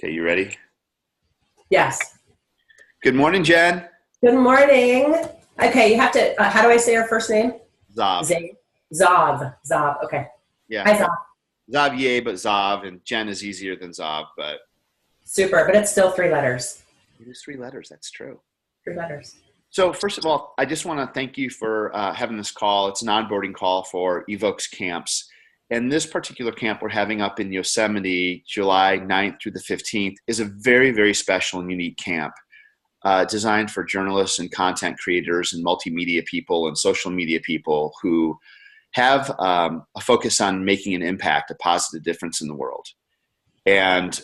Okay, you ready? Yes. Good morning, Jen. Good morning. Okay, you have to, how do I say her first name? Zav. Zay? Zav. Zav. Okay. Yeah. Hi, Zav. Xavier, but Zav, and Jen is easier than Zav, but Super, but it's still 3 letters. it is 3 letters. That's true. 3 letters. So first of all, I just want to thank you for having this call. It's an onboarding call for evox camps. And this particular camp we're having up in Yosemite, July 9th through the 15th, is a very, very special and unique camp designed for journalists and content creators and multimedia people and social media people who have a focus on making an impact, a positive difference in the world. And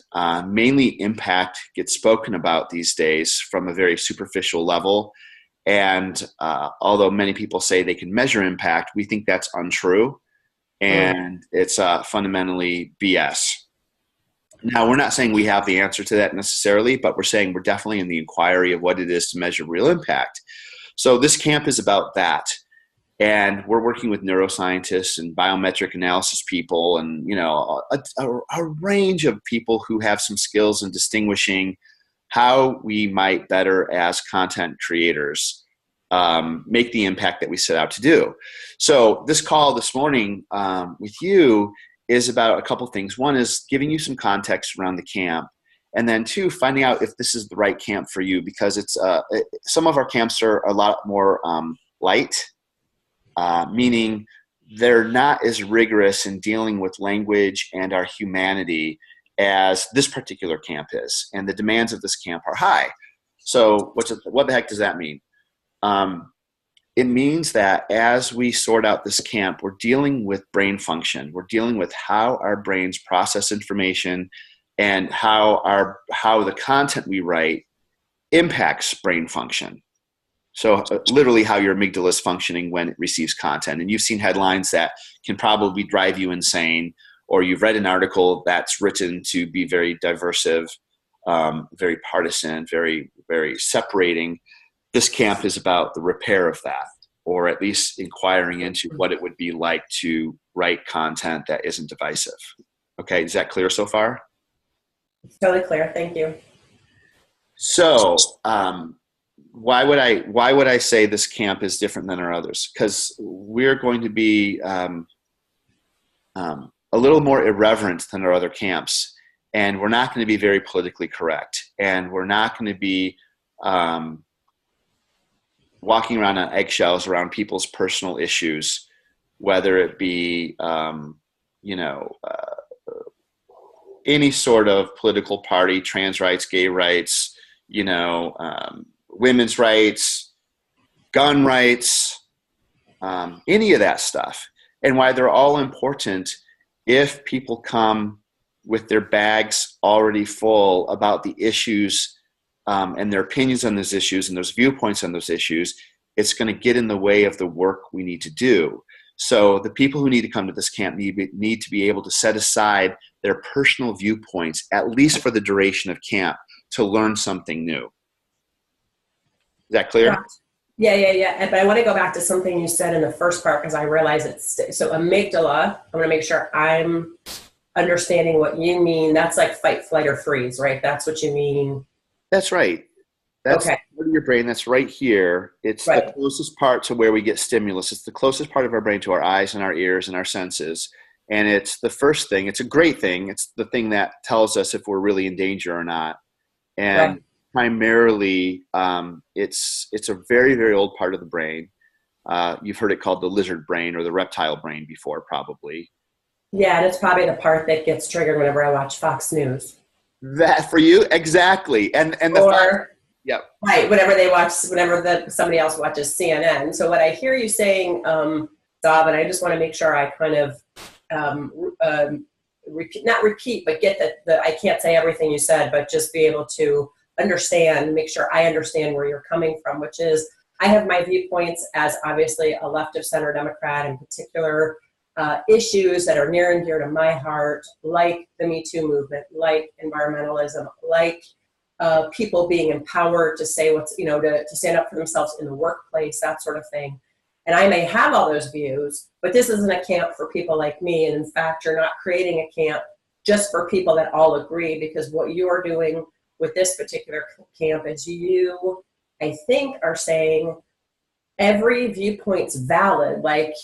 mainly impact gets spoken about these days from a very superficial level. And although many people say they can measure impact, we think that's untrue. And it's fundamentally BS. Now, we're not saying we have the answer to that necessarily, but we're saying we're definitely in the inquiry of what it is to measure real impact. So this camp is about that. And we're working with neuroscientists and biometric analysis people and, you know, a range of people who have some skills in distinguishing how we might better as content creators make the impact that we set out to do. So this call this morning with you is about a couple things. One is giving you some context around the camp. And then two, finding out if this is the right camp for you, because it's some of our camps are a lot more light. Meaning they're not as rigorous in dealing with language and our humanity as this particular camp is. And the demands of this camp are high. So what the heck does that mean? It means that as we sort out this camp, we're dealing with brain function. We're dealing with how our brains process information and how the content we write impacts brain function. So literally how your amygdala is functioning when it receives content. And you've seen headlines that can probably drive you insane, or you've read an article that's written to be very diversive, very partisan, very, very separating. This camp is about the repair of that, or at least inquiring into what it would be like to write content that isn't divisive. Okay, is that clear so far? It's totally clear. Thank you. So, why would I say this camp is different than our others? Because we're going to be a little more irreverent than our other camps, and we're not going to be very politically correct, and we're not going to be walking around on eggshells around people's personal issues, whether it be any sort of political party, trans rights, gay rights, women's rights, gun rights, any of that stuff. And why they're all important if people come with their bags already full about the issues and their opinions on those issues and those viewpoints on those issues, it's going to get in the way of the work we need to do. So the people who need to come to this camp need to be able to set aside their personal viewpoints, at least for the duration of camp, to learn something new. Is that clear? Yeah. But I want to go back to something you said in the first part, because I realize so amygdala, I want to make sure I'm understanding what you mean. That's like fight, flight, or freeze, right? That's what you mean. That's right. That's okay. part of your brain. That's right here. It's right. The closest part to where we get stimulus. It's the closest part of our brain to our eyes and our ears and our senses. And it's the first thing. It's a great thing. It's the thing that tells us if we're really in danger or not. And primarily, it's a very, very old part of the brain. You've heard it called the lizard brain or the reptile brain before, probably. Yeah, and it's probably the part that gets triggered whenever I watch Fox News. That for you, exactly. And yep. Right, whenever somebody else watches CNN. So what I hear you saying, Zav, and I just want to make sure I kind of not repeat, but get that I can't say everything you said, but just be able to understand, make sure I understand where you're coming from, which is I have my viewpoints as obviously a left of center Democrat, in particular issues that are near and dear to my heart, like the Me Too movement, like environmentalism, like people being empowered to say to stand up for themselves in the workplace, that sort of thing. And I may have all those views, but this isn't a camp for people like me. And in fact, you're not creating a camp just for people that all agree, because what you are doing with this particular camp is you, I think, are saying every viewpoint's valid. Like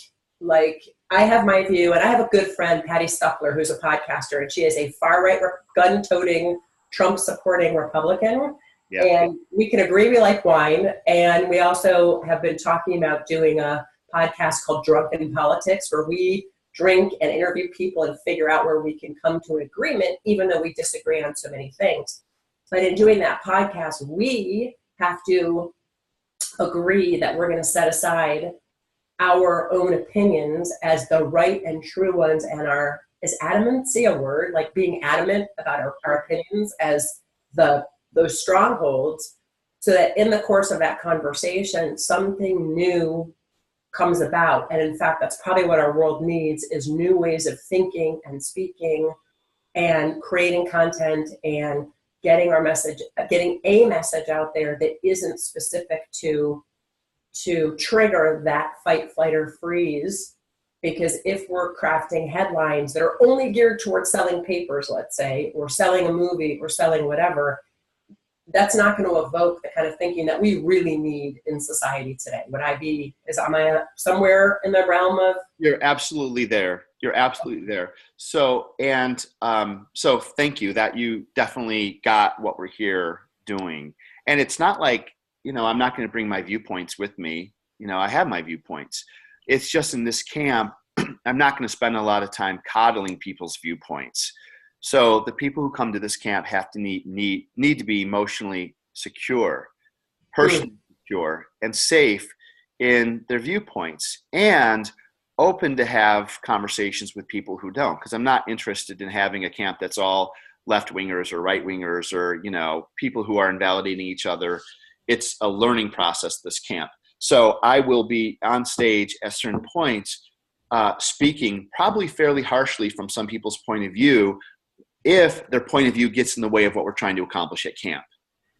I have my view, and I have a good friend, Patty Stuckler, who's a podcaster, and she is a far-right, gun-toting, Trump-supporting Republican. Yeah. And we can agree we like wine. And we also have been talking about doing a podcast called Drunken Politics, where we drink and interview people and figure out where we can come to an agreement, even though we disagree on so many things. But in doing that podcast, we have to agree that we're going to set aside our own opinions as the right and true ones, and is adamancy a word? Like being adamant about our opinions as those strongholds, so that in the course of that conversation, something new comes about. And in fact, that's probably what our world needs, is new ways of thinking and speaking and creating content and getting a message out there that isn't specific to trigger that fight, flight, or freeze. Because if we're crafting headlines that are only geared towards selling papers, let's say, or selling a movie or selling whatever, that's not going to evoke the kind of thinking that we really need in society today. Am I somewhere in the realm of? You're absolutely there. You're absolutely there. So thank you that you definitely got what we're here doing. And it's not like, I'm not going to bring my viewpoints with me. I have my viewpoints. It's just in this camp, I'm not going to spend a lot of time coddling people's viewpoints. So the people who come to this camp have to need to be emotionally secure, personally secure, and safe in their viewpoints, and open to have conversations with people who don't. Because I'm not interested in having a camp that's all left-wingers or right-wingers or, people who are invalidating each other. It's a learning process, this camp. So I will be on stage at certain points speaking probably fairly harshly from some people's point of view, if their point of view gets in the way of what we're trying to accomplish at camp.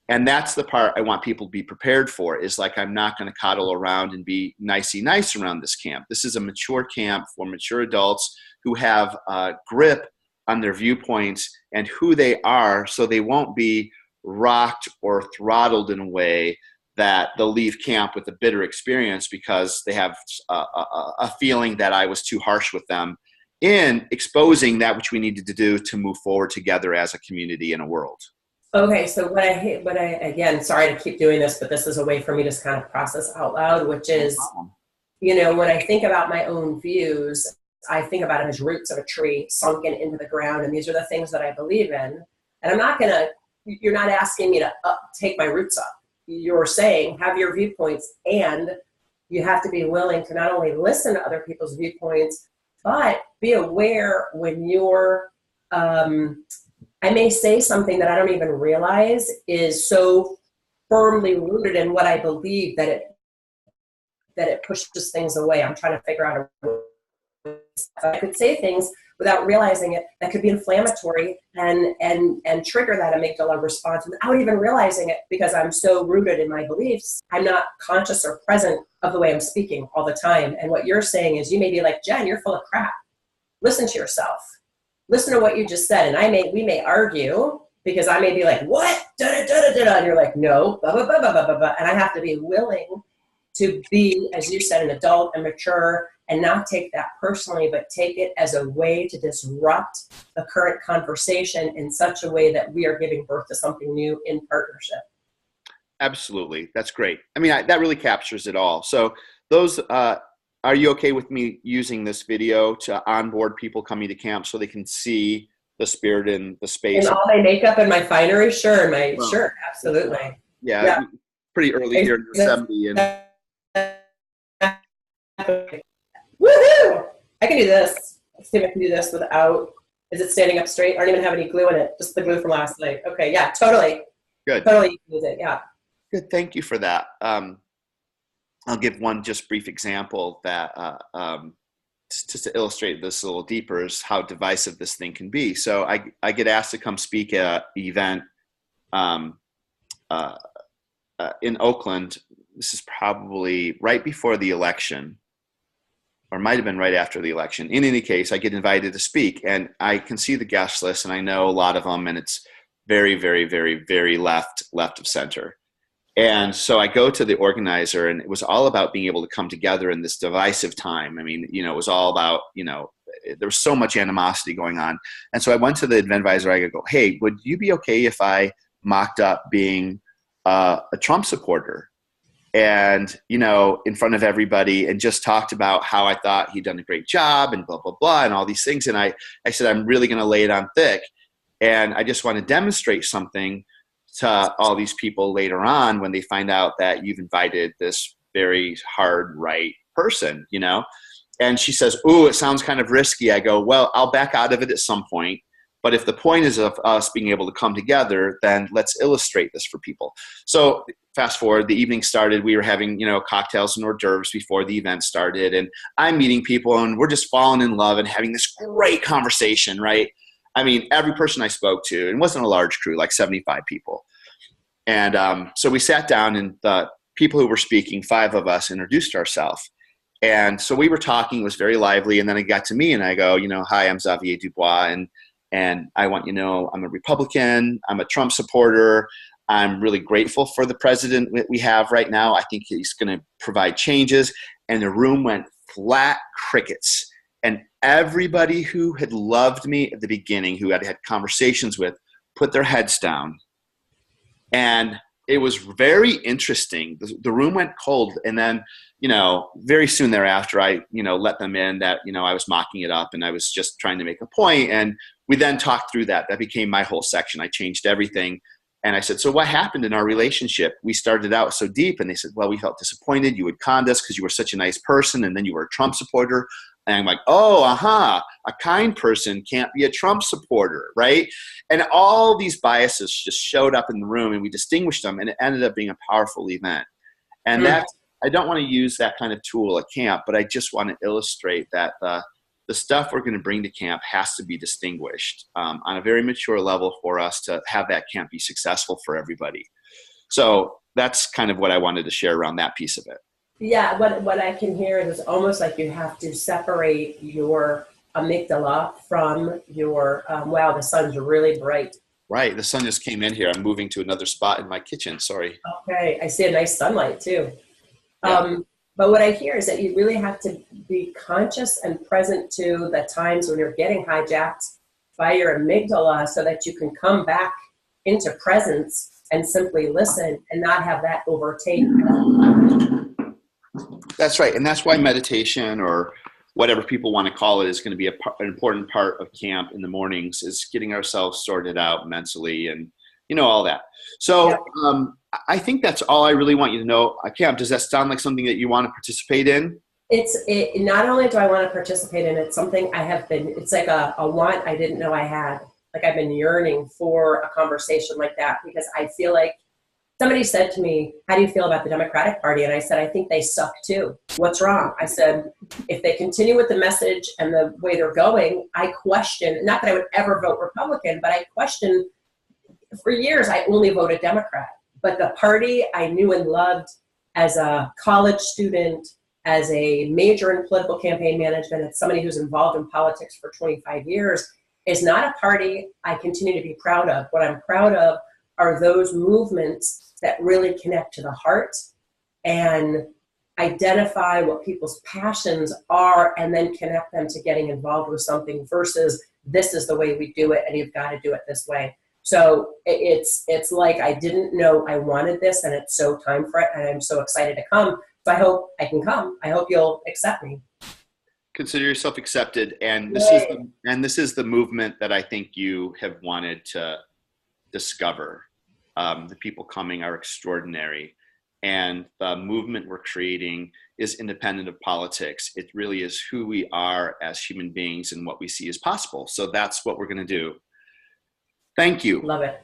And that's the part I want people to be prepared for, is like, I'm not going to coddle around and be nicey nice around this camp. This is a mature camp for mature adults who have a grip on their viewpoints and who they are, so they won't be rocked or throttled in a way that they'll leave camp with a bitter experience because they have a feeling that I was too harsh with them in exposing that which we needed to do to move forward together as a community and a world. Okay, so again, sorry to keep doing this, but this is a way for me to kind of process out loud, which is, when I think about my own views, I think about it as roots of a tree sunken into the ground, and these are the things that I believe in. And you're not asking me to take my roots up. You're saying have your viewpoints, and you have to be willing to not only listen to other people's viewpoints, but be aware when I may say something that I don't even realize is so firmly rooted in what I believe that it pushes things away. I'm trying to figure out I could say things without realizing it that could be inflammatory and trigger that amygdala response without even realizing it, because I'm so rooted in my beliefs. I'm not conscious or present of the way I'm speaking all the time. And what you're saying is, you may be like, Jen, you're full of crap. Listen to yourself. Listen to what you just said. And we may argue, because I may be like, what? And you're like, no, blah, blah, blah, blah, blah, blah. And I have to be willing to be, as you said, an adult and mature, and not take that personally, but take it as a way to disrupt the current conversation in such a way that we are giving birth to something new in partnership. Absolutely. That's great. I mean, that really captures it all. So are you okay with me using this video to onboard people coming to camp so they can see the spirit in the space? And all my makeup and my finery? Sure. Sure. Absolutely. Yeah. Pretty early here in Yosemite. Woohoo! I can do this. Let's see if I can do this without. Is it standing up straight? I don't even have any glue in it. Just the glue from last night. Okay. Yeah. Totally. Good. Totally. You can use it. Yeah. Good. Thank you for that. I'll give one just brief example that just to illustrate this a little deeper is how divisive this thing can be. So I get asked to come speak at an event in Oakland. This is probably right before the election. or might have been right after the election. In any case, I get invited to speak, and I can see the guest list, and I know a lot of them, and it's very, very, very, very left of center. And so I go to the organizer, and it was all about being able to come together in this divisive time. I mean, it was all about, there was so much animosity going on. And so I went to the event advisor. I go, hey, would you be okay if I mocked up being a Trump supporter? And, in front of everybody, and just talked about how I thought he'd done a great job and blah, blah, blah, and all these things. And I said, I'm really going to lay it on thick. And I just want to demonstrate something to all these people later on when they find out that you've invited this very hard right person, And she says, ooh, it sounds kind of risky. I go, well, I'll back out of it at some point. But if the point is of us being able to come together, then let's illustrate this for people. So fast forward, the evening started. We were having, cocktails and hors d'oeuvres before the event started. And I'm meeting people, and we're just falling in love and having this great conversation, right? I mean, every person I spoke to, and it wasn't a large crew, like 75 people. And so we sat down, and the people who were speaking, 5 of us, introduced ourselves. And so we were talking, it was very lively. And then it got to me, and I go, hi, I'm Xavier Dubois. And I want you to know I'm a Republican. I'm a Trump supporter. I'm really grateful for the president that we have right now. I think he's going to provide changes. And the room went flat crickets. And everybody who had loved me at the beginning, who I'd had conversations with, put their heads down. And it was very interesting. The room went cold. And then, very soon thereafter, I, let them in that, I was mocking it up and I was just trying to make a point. And we then talked through that. That became my whole section. I changed everything. And I said, so what happened in our relationship? We started out so deep. And they said, well, we felt disappointed. You had conned us because you were such a nice person. And then you were a Trump supporter. And I'm like, oh, a kind person can't be a Trump supporter, right? And all these biases just showed up in the room, and we distinguished them, and it ended up being a powerful event. And that's, I don't want to use that kind of tool at camp, but I just want to illustrate that the stuff we're going to bring to camp has to be distinguished on a very mature level for us to have that camp be successful for everybody. So that's kind of what I wanted to share around that piece of it. Yeah, what I can hear is almost like you have to separate your amygdala from your, wow, the sun's really bright. Right, the sun just came in here. I'm moving to another spot in my kitchen, sorry. Okay, I see a nice sunlight too. Yeah. But what I hear is that you really have to be conscious and present to the times when you're getting hijacked by your amygdala so that you can come back into presence and simply listen and not have that overtake. That's right. And that's why meditation, or whatever people want to call it, is going to be an important part of camp in the mornings, is getting ourselves sorted out mentally and, all that. So I think that's all I really want you to know. Camp, does that sound like something that you want to participate in? It not only do I want to participate in it, something I have been, it's like a want I didn't know I had. Like I've been yearning for a conversation like that, because I feel like somebody said to me, how do you feel about the Democratic Party? And I said, I think they suck too. What's wrong? I said, if they continue with the message and the way they're going, I question, not that I would ever vote Republican, but I question, for years, I only voted Democrat. But the party I knew and loved as a college student, as a major in political campaign management, as somebody who's involved in politics for 25 years, is not a party I continue to be proud of. What I'm proud of are those movements that really connect to the heart and identify what people's passions are and then connect them to getting involved with something versus this is the way we do it and you've got to do it this way. So it's like I didn't know I wanted this, and it's so time for it, and I'm so excited to come. So I hope I can come. I hope you'll accept me. Consider yourself accepted, and this is the movement that I think you have wanted to discover. The people coming are extraordinary, and the movement we're creating is independent of politics. It really is who we are as human beings and what we see as possible. So that's what we're going to do. Thank you. Love it.